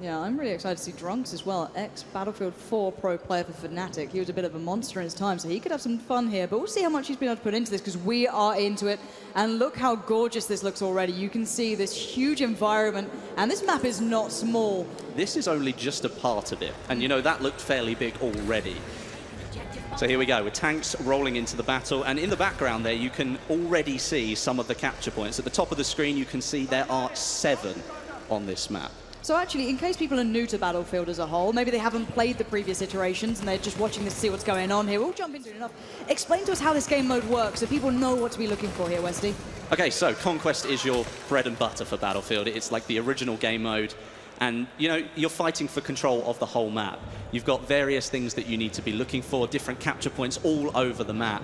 Yeah, I'm really excited to see Drunks as well. Ex-Battlefield 4 pro player for Fnatic. He was a bit of a monster in his time, so he could have some fun here. But we'll see how much he's been able to put into this, because we are into it. And look how gorgeous this looks already. You can see this huge environment, and this map is not small. This is only just a part of it. And, you know, that looked fairly big already. So here we go, with tanks rolling into the battle, and in the background there you can already see some of the capture points. At the top of the screen you can see there are 7 on this map. So actually, in case people are new to Battlefield as a whole, maybe they haven't played the previous iterations and they're just watching this to see what's going on here, we'll jump into it enough. Explain to us how this game mode works so people know what to be looking for here, Westy. Okay, so Conquest is your bread and butter for Battlefield. It's like the original game mode. And, you know, you're fighting for control of the whole map. You've got various things that you need to be looking for, different capture points all over the map.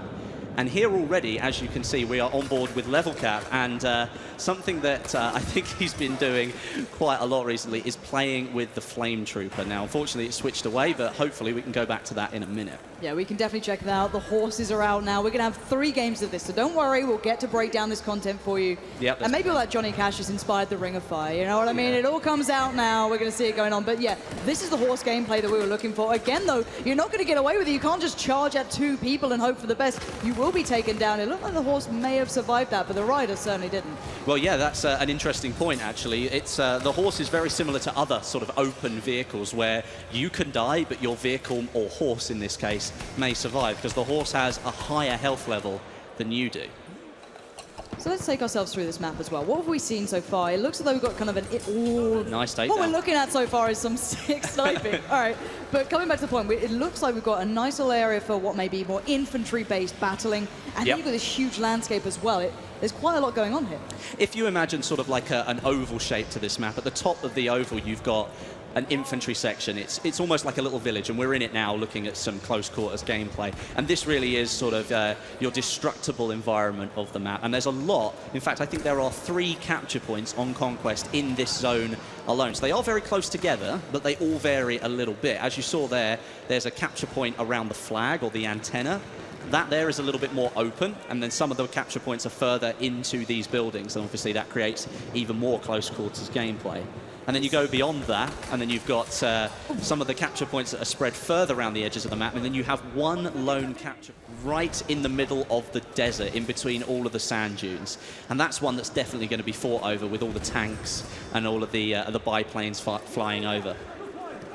And here already, as you can see, we are on board with Level Cap, and something that I think he's been doing quite a lot recently is playing with the Flame Trooper. Now, unfortunately, it switched away, but hopefully we can go back to that in a minute. Yeah, we can definitely check that out. The horses are out now. We're going to have 3 games of this, so don't worry. We'll get to break down this content for you. Yep, and maybe all that Johnny Cash has inspired the Ring of Fire. You know what I mean? It all comes out now. We're going to see it going on. But yeah, this is the horse gameplay that we were looking for. Again, though, you're not going to get away with it. You can't just charge at 2 people and hope for the best. You will be taken down. It looked like the horse may have survived that, but the rider certainly didn't. Well, yeah, that's an interesting point, actually. It's the horse is very similar to other sort of open vehicles where you can die, but your vehicle, or horse in this case, may survive, because the horse has a higher health level than you do. So let's take ourselves through this map as well. What have we seen so far? It looks as though we've got kind of an... Nice takedown. What we're looking at so far is some sick sniping. All right, but coming back to the point, it looks like we've got a nice little area for what may be more infantry-based battling, and you've got this huge landscape as well. There's quite a lot going on here. If you imagine sort of like an oval shape to this map, at the top of the oval you've got an infantry section. It's almost like a little village, and we're in it now looking at some close quarters gameplay. And this really is sort of your destructible environment of the map. And there's a lot. In fact, I think there are 3 capture points on Conquest in this zone alone. So they are very close together, but they all vary a little bit. As you saw there, there's a capture point around the flag or the antenna. That there is a little bit more open, and then some of the capture points are further into these buildings, and obviously that creates even more close quarters gameplay. And then you go beyond that, and then you've got some of the capture points that are spread further around the edges of the map, and then you have one lone capture right in the middle of the desert, in between all of the sand dunes. And that's one that's definitely going to be fought over with all the tanks and all of the biplanes flying over.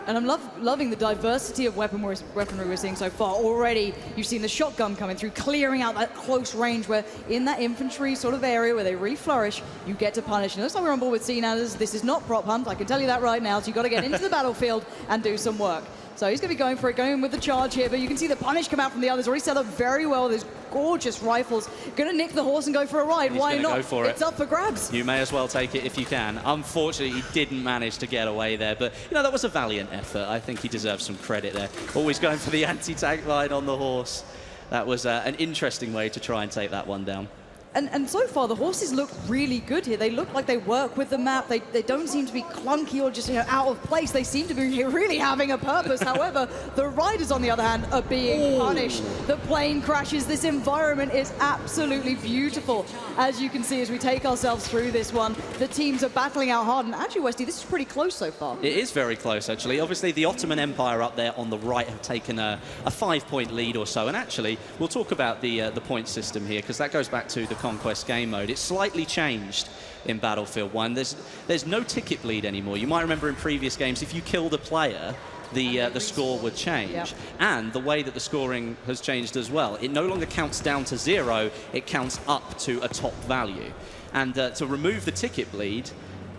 And I'm loving the diversity of weaponry we're seeing so far. Already, you've seen the shotgun coming through, clearing out that close range where in that infantry sort of area where they really flourish, you get to punish. And it looks like we're on board with CNAs. This is not prop hunt, I can tell you that right now. So you've got to get into the battlefield and do some work. So he's going to be going for it, going with the charge here, but you can see the punish come out from the others. Already set up very well with his gorgeous rifles. Going to nick the horse and go for a ride. He's Why not? Go for it's up for grabs. You may as well take it if you can. Unfortunately, he didn't manage to get away there, but you know, that was a valiant effort. I think he deserves some credit there. Always going for the anti-tank line on the horse. That was an interesting way to try and take that one down. And so far, the horses look really good here. They look like they work with the map. They don't seem to be clunky or just out of place. They seem to be really having a purpose. However, the riders, on the other hand, are being punished. The plane crashes. This environment is absolutely beautiful. As you can see, as we take ourselves through this one, the teams are battling out hard. And actually, Westy, this is pretty close so far. It is very close, actually. Obviously, the Ottoman Empire up there on the right have taken a 5-point lead or so. And actually, we'll talk about the point system here, because that goes back to the Conquest game mode. It's slightly changed in Battlefield 1. There's no ticket bleed anymore. You might remember in previous games, if you killed a player, the score would change. Yep. And the way that the scoring has changed as well. It no longer counts down to 0, it counts up to a top value. And to remove the ticket bleed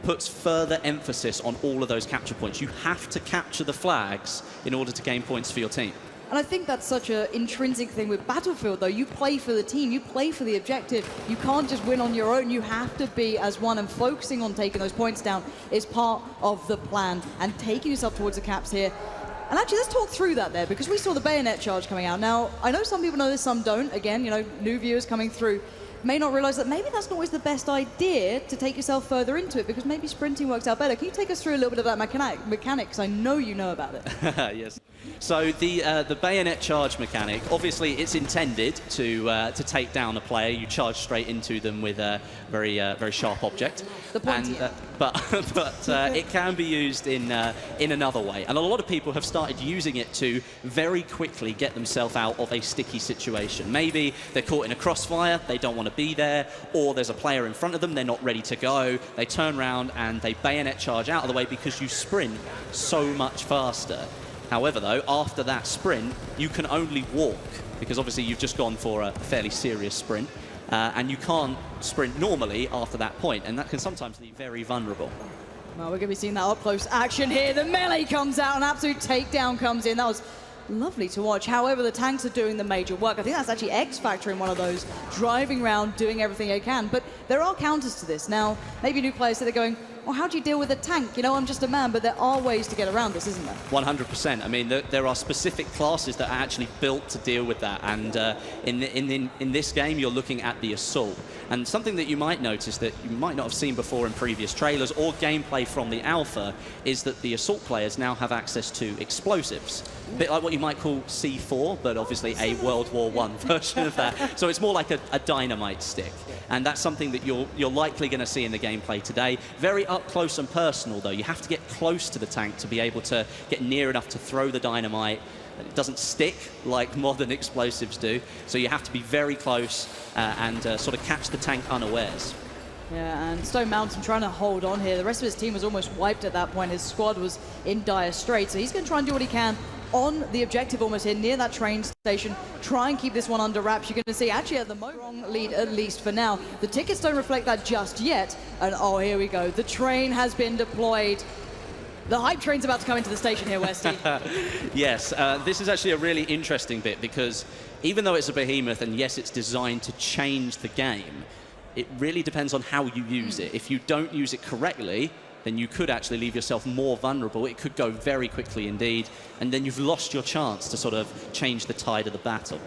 puts further emphasis on all of those capture points. You have to capture the flags in order to gain points for your team. And I think that's such an intrinsic thing with Battlefield, though. You play for the team, you play for the objective. You can't just win on your own. You have to be as one, and focusing on taking those points down is part of the plan, and taking yourself towards the caps here. And actually, let's talk through that there, because we saw the bayonet charge coming out. Now, I know some people know this, some don't. Again, you know, new viewers coming through may not realize that maybe that's not always the best idea to take yourself further into it, because maybe sprinting works out better. Can you take us through a little bit of that mechanic? Because I know you know about it. Yes. So the bayonet charge mechanic, obviously it's intended to take down a player. You charge straight into them with a very sharp object. The pointy end. but it can be used in another way. And a lot of people have started using it to very quickly get themselves out of a sticky situation. Maybe they're caught in a crossfire, they don't want to be there, or there's a player in front of them, they're not ready to go, they turn around and they bayonet charge out of the way because you sprint so much faster. However, though, after that sprint, you can only walk, because obviously you've just gone for a fairly serious sprint, and you can't sprint normally after that point, and that can sometimes be very vulnerable. Well, we're going to be seeing that up-close action here. The melee comes out, an absolute takedown comes in. That was lovely to watch. However, the tanks are doing the major work. I think that's actually X Factor in one of those, driving around, doing everything they can. But there are counters to this. Now, maybe new players that are going, well, how do you deal with a tank? You know, I'm just a man, but there are ways to get around this, isn't there? 100%. I mean, there are specific classes that are actually built to deal with that. And in this game, you're looking at the assault. And something that you might notice that you might not have seen before in previous trailers or gameplay from the alpha is that the assault players now have access to explosives. A bit like what you might call C4, but obviously a World War I version of that. So it's more like a dynamite stick. And that's something that you're likely going to see in the gameplay today. Very up close and personal, though. You have to get close to the tank to be able to get near enough to throw the dynamite. It doesn't stick like modern explosives do, so you have to be very close and sort of catch the tank unawares. Yeah, and Stone Mountain trying to hold on here. The rest of his team was almost wiped at that point. His squad was in dire straits, so he's going to try and do what he can on the objective almost here, near that train station. Try and keep this one under wraps. You're going to see, actually, at the most, wrong lead, at least for now. The tickets don't reflect that just yet. And, oh, here we go. The train has been deployed. The hype train's about to come into the station here, Westy. Yes, this is actually a really interesting bit because even though it's a behemoth and yes, it's designed to change the game, it really depends on how you use it. If you don't use it correctly, then you could actually leave yourself more vulnerable. It could go very quickly indeed, and then you've lost your chance to sort of change the tide of the battle.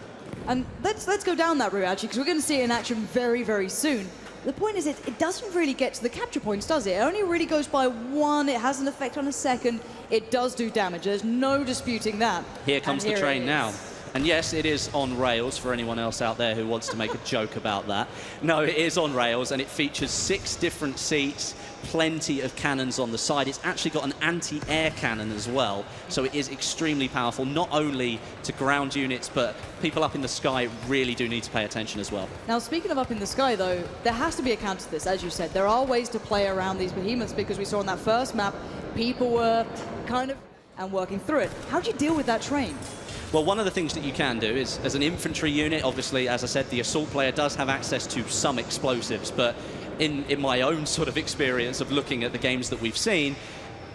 And let's go down that route, actually, because we're going to see it in action very, very soon. The point is, it doesn't really get to the capture points, does it? It only really goes by one. It has an effect on a second. It does do damage. There's no disputing that. Here comes the train now. And yes, it is on rails for anyone else out there who wants to make a joke about that. No, it is on rails, and it features 6 different seats, plenty of cannons on the side. It's actually got an anti-air cannon as well, so it is extremely powerful, not only to ground units, but people up in the sky really do need to pay attention as well. Now, speaking of up in the sky, though, there has to be a counter to this, as you said. There are ways to play around these behemoths, because we saw on that first map, people were kind of working through it. How do you deal with that train? Well, one of the things that you can do is, as an infantry unit, obviously, as I said, the assault player does have access to some explosives, but in my own sort of experience of looking at the games that we've seen,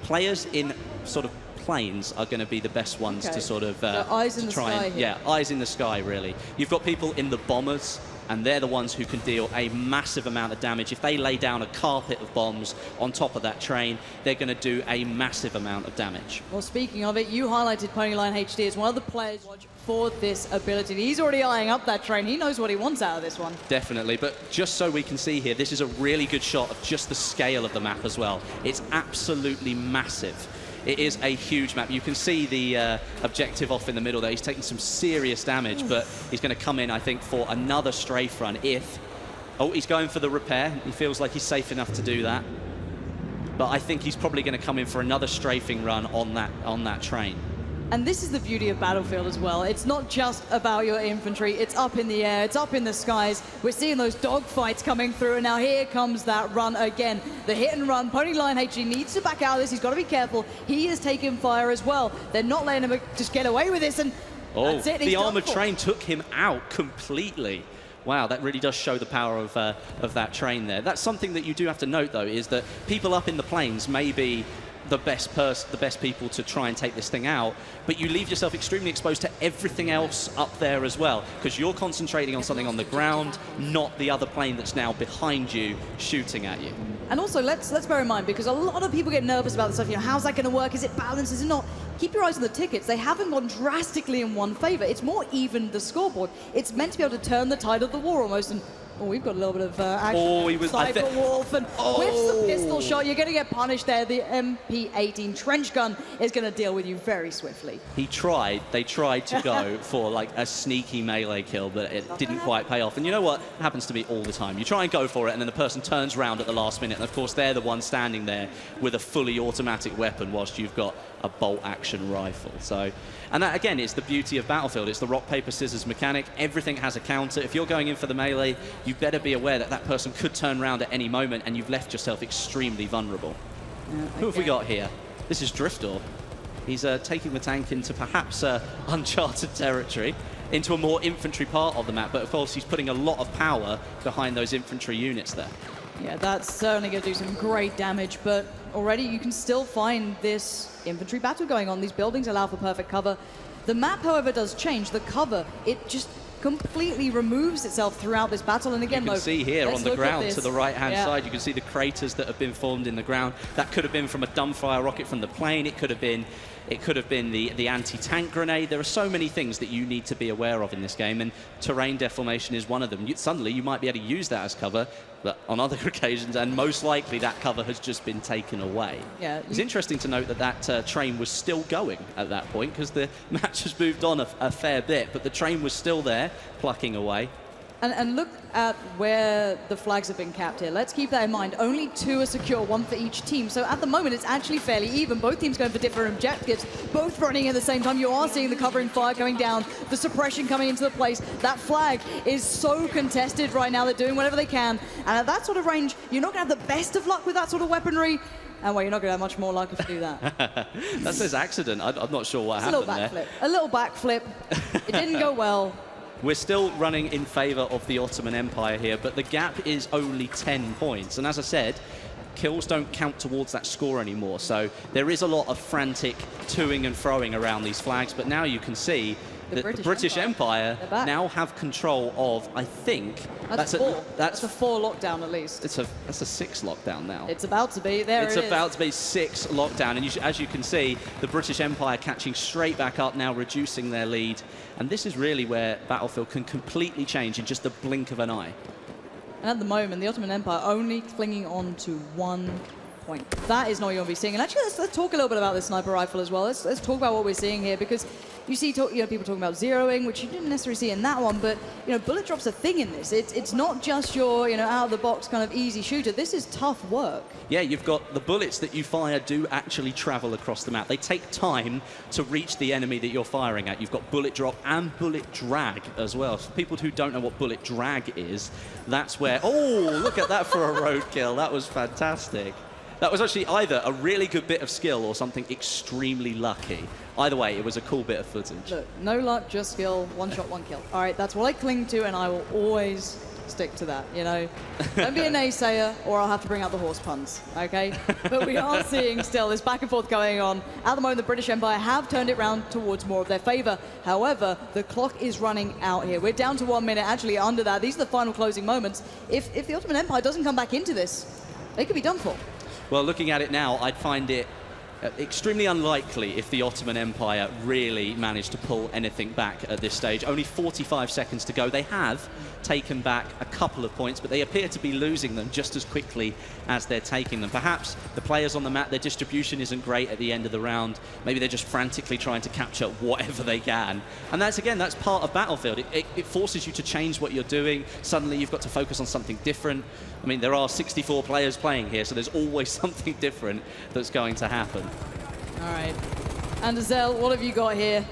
players in sort of planes are going to be the best ones to sort of so eyes in the sky here. Yeah, eyes in the sky, really. You've got people in the bombers, and they're the ones who can deal a massive amount of damage. If they lay down a carpet of bombs on top of that train, they're going to do a massive amount of damage. Well, speaking of it, you highlighted Ponyline HD as one of the players for this ability. He's already eyeing up that train. He knows what he wants out of this one. Definitely, but just so we can see here, this is a really good shot of just the scale of the map as well. It's absolutely massive. It is a huge map. You can see the objective off in the middle there. He's taking some serious damage, but he's going to come in, I think, for another strafe run if... Oh, he's going for the repair. He feels like he's safe enough to do that. But I think he's probably going to come in for another strafing run on that train. And this is the beauty of Battlefield as well. It's not just about your infantry. It's up in the air. It's up in the skies. We're seeing those dogfights coming through. And now here comes that run again. The hit and run. Ponyline HD needs to back out of this. He's got to be careful. He is taking fire as well. They're not letting him just get away with this. And that's it. The armored train took him out completely. Wow, that really does show the power of that train there. That's something that you do have to note, though, is that people up in the planes may be the best people to try and take this thing out, but you leave yourself extremely exposed to everything else up there as well, because you're concentrating on something on the ground, not the other plane that's now behind you shooting at you. And also, let's bear in mind, because a lot of people get nervous about this stuff, you know, how's that going to work? Is it balanced? Is it not? Keep your eyes on the tickets. They haven't gone drastically in one favor. It's more even the scoreboard. It's meant to be able to turn the tide of the war almost, and Oh, we've got a little bit of action. Oh, he was... Cyber Wolf and whips the pistol shot. You're going to get punished there. The MP18 trench gun is going to deal with you very swiftly. They tried to go for like a sneaky melee kill, but it didn't quite pay off. And you know what? It happens to me all the time. You try and go for it, and then the person turns around at the last minute, and of course they're the one standing there with a fully automatic weapon whilst you've got a bolt action rifle. So, and that again is the beauty of Battlefield. It's the rock, paper, scissors mechanic. Everything has a counter. If you're going in for the melee, you better be aware that that person could turn around at any moment, and you've left yourself extremely vulnerable. Who have we got here? This is Driftor. He's taking the tank into perhaps uncharted territory, into a more infantry part of the map, but of course he's putting a lot of power behind those infantry units there. Yeah, that's certainly going to do some great damage, but already you can still find this infantry battle going on. These buildings allow for perfect cover. The map, however, does change. The cover, it just completely removes itself throughout this battle. And again, you can see here on the ground to the right-hand yeah. side, you can see the craters that have been formed in the ground. That could have been from a dumbfire rocket from the plane. It could have been the anti-tank grenade. There are so many things that you need to be aware of in this game, and terrain deformation is one of them. Suddenly, you might be able to use that as cover, but on other occasions, and most likely that cover has just been taken away. Yeah, it's interesting to note that that train was still going at that point, because the match has moved on a fair bit, but the train was still there, plucking away. And look at where the flags have been capped here. Let's keep that in mind. Only 2 are secure, 1 for each team. So at the moment, it's actually fairly even. Both teams going for different objectives, both running at the same time. You are seeing the covering fire going down, the suppression coming into the place. That flag is so contested right now. They're doing whatever they can. And at that sort of range, you're not going to have the best of luck with that sort of weaponry. And well, you're not going to have much more luck if you do that. That says accident. I'm not sure what happened there. A little backflip. It didn't go well. We're still running in favour of the Ottoman Empire here, but the gap is only 10 points. And as I said, kills don't count towards that score anymore. So there is a lot of frantic toing and froing around these flags, but now you can see that the British Empire now have control of, I think... That's a 4 lockdown at least. That's a 6 lockdown now. It's about to be. It's about to be 6 lockdown. And as you can see, the British Empire catching straight back up now, reducing their lead. And this is really where Battlefield can completely change in just the blink of an eye. And at the moment, the Ottoman Empire only clinging on to 1 point. That is not what you're going to be seeing. And actually, let's talk a little bit about this sniper rifle as well. Let's talk about what we're seeing here, because you see people talking about zeroing, which you didn't necessarily see in that one, but bullet drop's a thing in this. It's not just your out of the box kind of easy shooter. This is tough work. Yeah, you've got the bullets that you fire do actually travel across the map. They take time to reach the enemy that you're firing at. You've got bullet drop and bullet drag as well. For people who don't know what bullet drag is, that's where... Oh, look at that for a roadkill. That was fantastic. That was actually either a really good bit of skill or something extremely lucky. Either way, it was a cool bit of footage. Look, no luck, just skill, 1 shot, 1 kill. All right, that's what I cling to, and I will always stick to that, Don't be a naysayer, or I'll have to bring out the horse puns, okay? But we are seeing still this back and forth going on. At the moment, the British Empire have turned it round towards more of their favour. However, the clock is running out here. We're down to 1 minute, actually under that. These are the final closing moments. If the Ottoman Empire doesn't come back into this, they could be done for. Well, looking at it now, I'd find it extremely unlikely if the Ottoman Empire really managed to pull anything back at this stage. Only 45 seconds to go. They have taken back a couple of points, but they appear to be losing them just as quickly as they're taking them. Perhaps the players on the map, their distribution isn't great at the end of the round. Maybe they're just frantically trying to capture whatever they can. And that's part of Battlefield. It forces you to change what you're doing. Suddenly you've got to focus on something different. I mean, there are 64 players playing here, so there's always something different that's going to happen. All right. And Azel, what have you got here?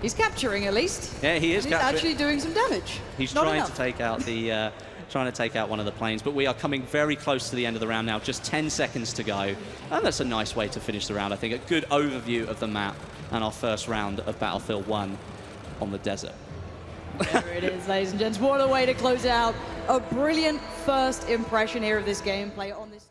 He's capturing, at least. Yeah, he is capturing. He's actually doing some damage. He's trying to take out the... trying to take out one of the planes, but we are coming very close to the end of the round now, just 10 seconds to go, and that's a nice way to finish the round, I think. A good overview of the map and our first round of Battlefield 1 on the desert. There it is, ladies and gents. What a way to close out. A brilliant first impression here of this gameplay on this...